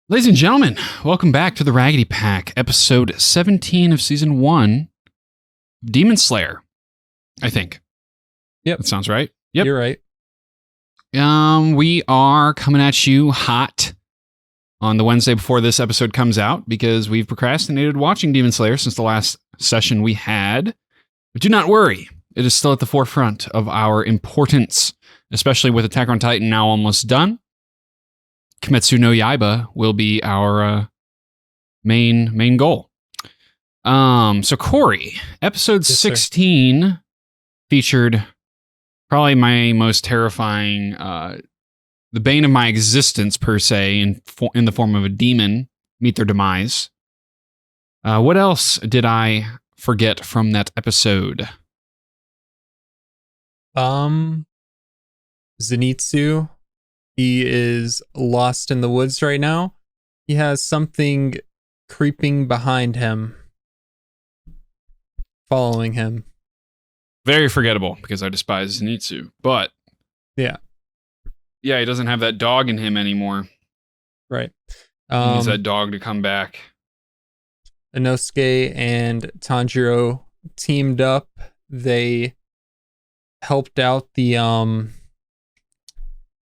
Ladies and gentlemen, welcome back to the Raggedy Pack, episode 17 of season 1, Demon Slayer, I think. Yep. That sounds right. Yep. You're right. We are coming at you hot on the Wednesday before this episode comes out because we've procrastinated watching Demon Slayer since the last session we had. But do not worry, it is still at the forefront of our importance, especially with Attack on Titan now almost done. Kimetsu no Yaiba will be our main goal. So Corey, episode 16 featured probably my most terrifying, the bane of my existence per se, in the form of a demon meet their demise. What else did I forget from that episode? Zenitsu. He is lost in the woods right now. He has something creeping behind him, following him. Very forgettable because I despise Zenitsu, but yeah, he doesn't have that dog in him anymore. Right. He needs that dog to come back. Inosuke and Tanjiro teamed up. They helped out the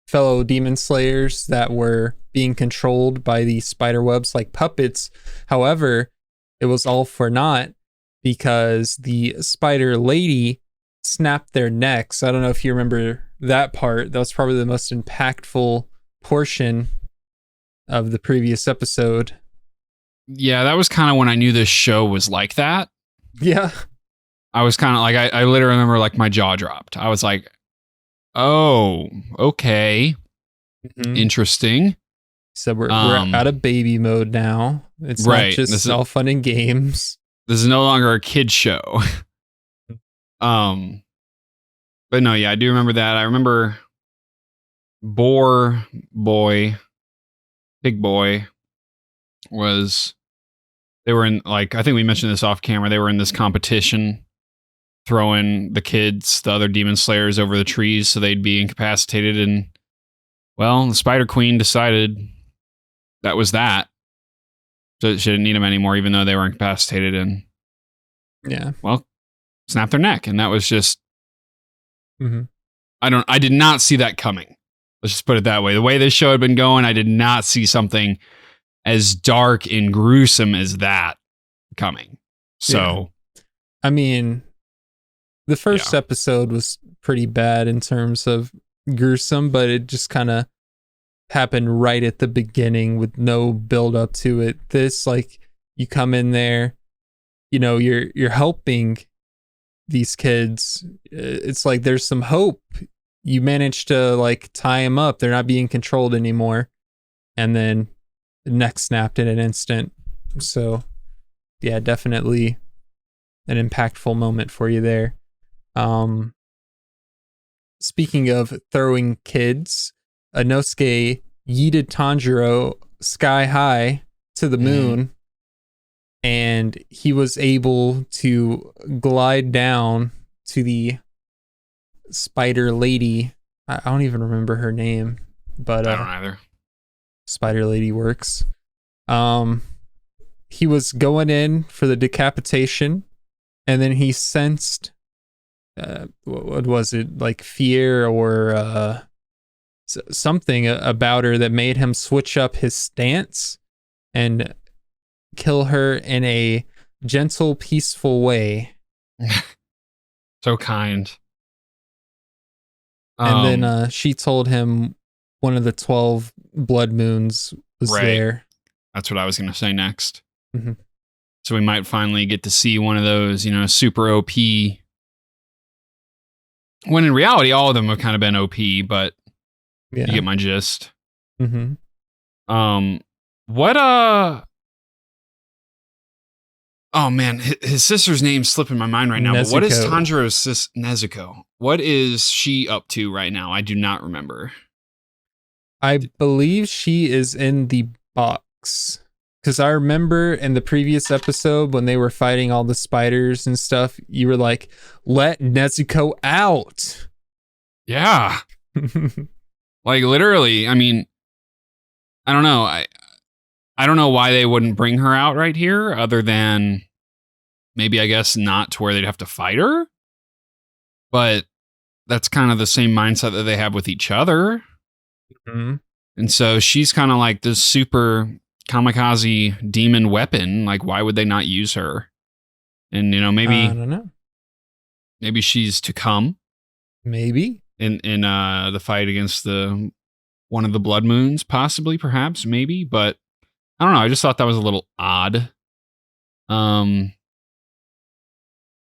fellow demon slayers that were being controlled by the spider webs like puppets. However, it was all for naught because the spider lady snapped their necks. I don't know if you remember that part. That was probably the most impactful portion of the previous episode. Yeah, that was kind of when I knew this show was like that. Yeah. I was kind of like, I literally remember like my jaw dropped. I was like, oh, okay. Mm-hmm. Interesting. So we're out of baby mode now. It's right. Not just all fun and games. This is no longer a kid show. But no, yeah, I do remember that. I remember Big Boy they were in, like, I think we mentioned this off camera. They were in this competition throwing the other demon slayers over the trees so they'd be incapacitated. And, well, the Spider Queen decided that was that. So she didn't need them anymore, even though they were incapacitated. And, yeah, well, snapped their neck. And that was just, mm-hmm. I did not see that coming. Let's just put it that way. The way this show had been going, I did not see something as dark and gruesome as that coming. So, yeah. I mean, the first episode was pretty bad in terms of gruesome, but it just kind of happened right at the beginning with no build up to it. This, like, you come in there, you're helping these kids. It's like there's some hope. You manage to like tie them up. They're not being controlled anymore. And then the neck snapped in an instant. So yeah, definitely an impactful moment for you there. Speaking of throwing kids, Inosuke yeeted Tanjiro sky high to the moon, and he was able to glide down to the spider lady. I don't even remember her name, but I don't either. Spider lady works. He was going in for the decapitation, and then he sensed what was it, like fear or something about her that made him switch up his stance and kill her in a gentle, peaceful way. So kind. And then she told him one of the 12 blood moons was there. That's what I was going to say next. Mm-hmm. So we might finally get to see one of those, super OP. When in reality, all of them have kind of been OP, but you get my gist. Mm-hmm. Oh man, his sister's name's slipping my mind right now. Nezuko. But what is Tanjiro's sister, Nezuko? What is she up to right now? I do not remember. I believe she is in the box. Because I remember in the previous episode when they were fighting all the spiders and stuff, you were like, let Nezuko out. Yeah. Like literally, I mean, I don't know. I don't know why they wouldn't bring her out right here, other than maybe, I guess, not to where they'd have to fight her. But that's kind of the same mindset that they have with each other. Mm-hmm. And so she's kind of like this super kamikaze demon weapon. Like, why would they not use her? And, maybe I don't know. Maybe she's to come. Maybe. In the fight against one of the blood moons, possibly, perhaps, maybe. But I don't know. I just thought that was a little odd. And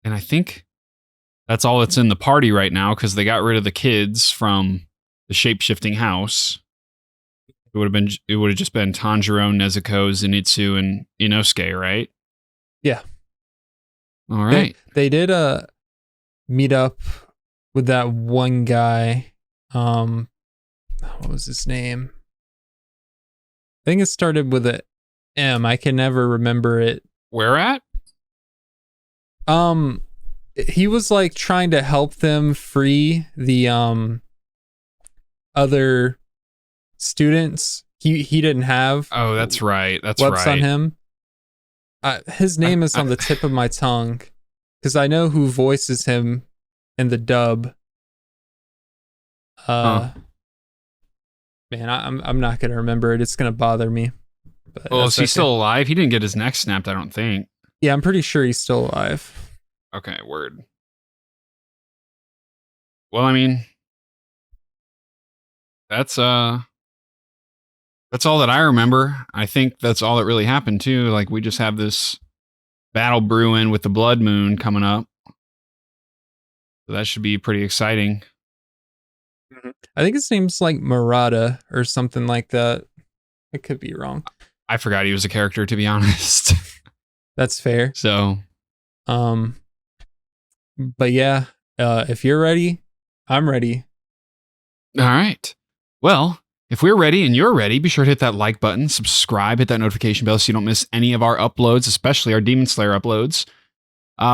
I think that's all that's in the party right now, because they got rid of the kids from the shape-shifting house. It would have just been Tanjiro, Nezuko, Zenitsu, and Inosuke, right? Yeah. All right. They did meet up with that one guy. What was his name? I think it started with a M. I can never remember it. Where at? He was like trying to help them free the other students. He didn't have. Oh, that's right. That's webs right. on him. His name is on the tip of my tongue, because I know who voices him in the dub. Man, I'm not gonna remember it. It's gonna bother me. But well, is he still alive? He didn't get his neck snapped, I don't think. Yeah, I'm pretty sure he's still alive. Okay, word. Well, I mean, that's all that I remember. I think that's all that really happened too. Like, we just have this battle brewing with the blood moon coming up. So that should be pretty exciting. I think his name's like Murata or something like that. I could be wrong. I forgot he was a character, to be honest. That's fair. So, but yeah, if you're ready, I'm ready. All right. Well, if we're ready and you're ready, be sure to hit that like button, subscribe, hit that notification bell so you don't miss any of our uploads, especially our Demon Slayer uploads.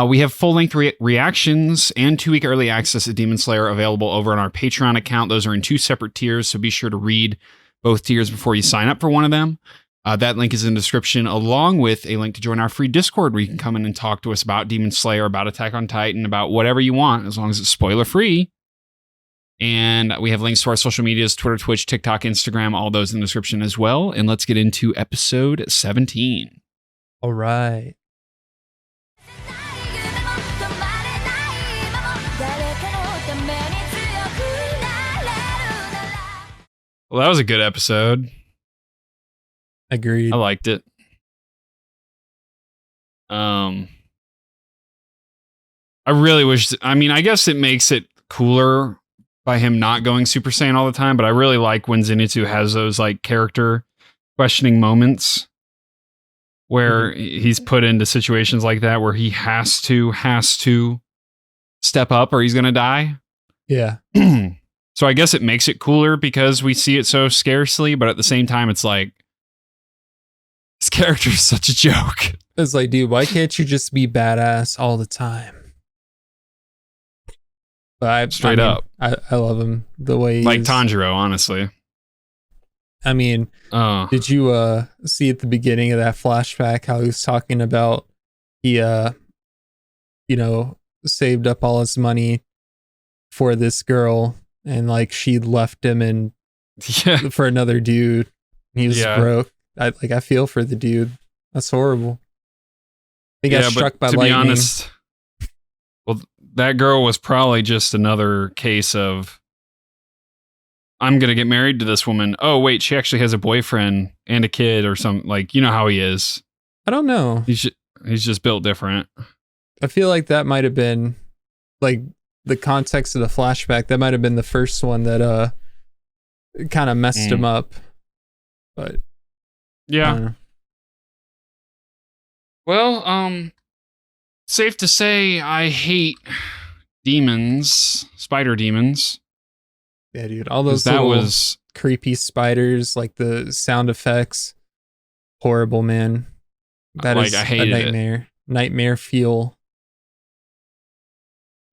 We have full-length reactions and 2-week early access to Demon Slayer available over on our Patreon account. Those are in 2 separate tiers, so be sure to read both tiers before you sign up for one of them. That link is in the description, along with a link to join our free Discord, where you can come in and talk to us about Demon Slayer, about Attack on Titan, about whatever you want, as long as it's spoiler-free. And we have links to our social medias, Twitter, Twitch, TikTok, Instagram, all those in the description as well. And let's get into episode 17. All right. Well, that was a good episode. Agreed. I liked it. I really wish... I guess it makes it cooler by him not going Super Saiyan all the time, but I really like when Zenitsu has those like character questioning moments where he's put into situations like that where he has to step up or he's going to die. Yeah. So I guess it makes it cooler because we see it so scarcely, but at the same time, it's like, this character is such a joke. It's like, dude, why can't you just be badass all the time? But Straight up. I love him the way he like is. Tanjiro, honestly. I mean, did you see at the beginning of that flashback how he was talking about he saved up all his money for this girl, and like she left him and for another dude. He was broke. I feel for the dude. That's horrible. He got struck by lightning. To be honest, well, that girl was probably just another case of, I'm going to get married to this woman. Oh, wait, she actually has a boyfriend and a kid or something. Like, you know how he is. I don't know. He's just built different. I feel like that might have been, like, the context of the flashback. That might have been the first one that kind of messed him up. But yeah. Well, safe to say I hate demons, spider demons. Yeah, dude. All those little creepy spiders, like the sound effects. Horrible, man. That is I hated a nightmare. It. Nightmare fuel.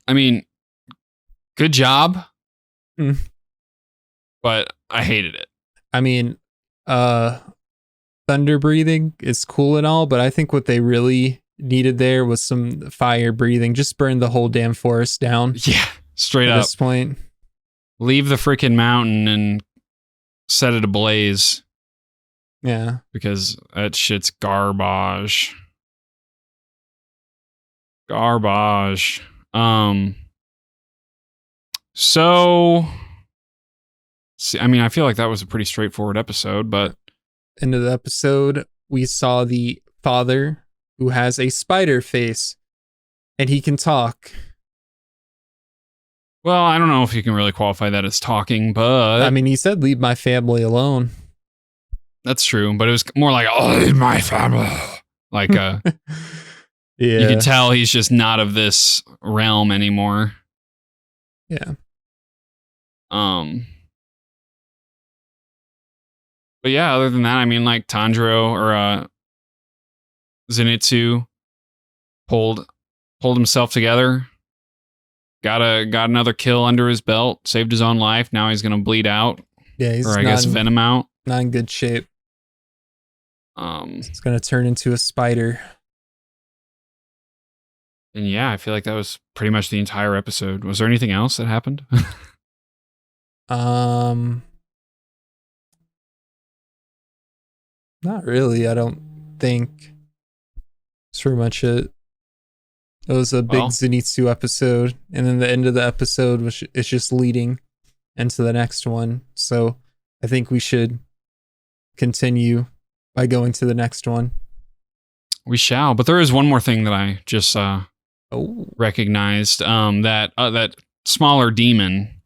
I mean, good job. But I hated it. I mean, thunder breathing is cool and all, but I think what they really needed there was some fire breathing. Just burn the whole damn forest down. Yeah, straight up. At this point. Leave the freaking mountain and set it ablaze. Yeah. Because that shit's garbage. Garbage. So, see, I mean, I feel like that was a pretty straightforward episode, but end of the episode, we saw the father who has a spider face and he can talk. Well, I don't know if you can really qualify that as talking, but I mean, he said, "Leave my family alone." That's true, but it was more like, "Oh, leave my family." Like, Yeah. You can tell he's just not of this realm anymore. Yeah. But yeah, other than that, I mean, like Tanjiro or Zenitsu pulled himself together, got another kill under his belt, saved his own life. Now he's gonna bleed out. Yeah, he's or I guess venom out. Not in good shape. It's gonna turn into a spider. And yeah, I feel like that was pretty much the entire episode. Was there anything else that happened? Not really. I don't think. That's pretty much it. It was a big Zenitsu episode, and then the end of the episode is just leading into the next one. So I think we should continue by going to the next one. We shall, but there is one more thing that I just recognized. That smaller demon,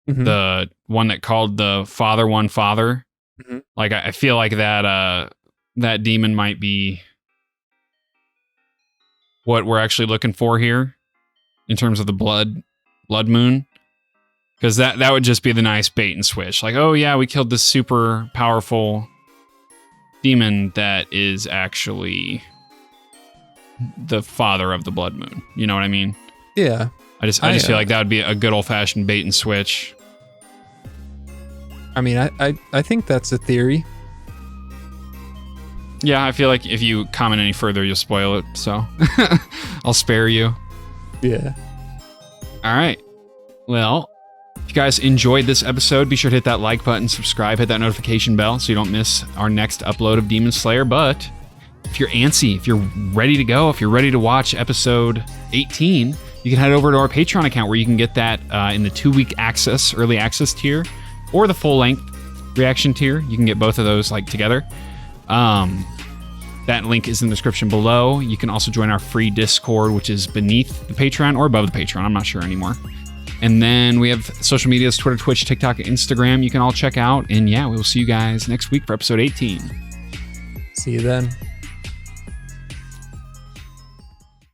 the one that called the father one father. Mm-hmm. Like I feel like that demon might be what we're actually looking for here in terms of the blood moon, because that would just be the nice bait and switch. Like, oh yeah, we killed this super powerful demon that is actually the father of the blood moon. You know what I mean? Yeah. I just feel like that would be a good old fashioned bait and switch. I mean, I think that's a theory. Yeah, I feel like if you comment any further, you'll spoil it. So I'll spare you. Yeah. All right. Well, if you guys enjoyed this episode, be sure to hit that like button, subscribe, hit that notification bell so you don't miss our next upload of Demon Slayer. But if you're antsy, if you're ready to go, if you're ready to watch episode 18, you can head over to our Patreon account where you can get that in the 2-week access, early access tier, or the full-length reaction tier. You can get both of those like together. That link is in the description below. You can also join our free Discord, which is beneath the Patreon or above the Patreon. I'm not sure anymore. And then we have social medias, Twitter, Twitch, TikTok, Instagram. You can all check out. And yeah, we will see you guys next week for episode 18. See you then.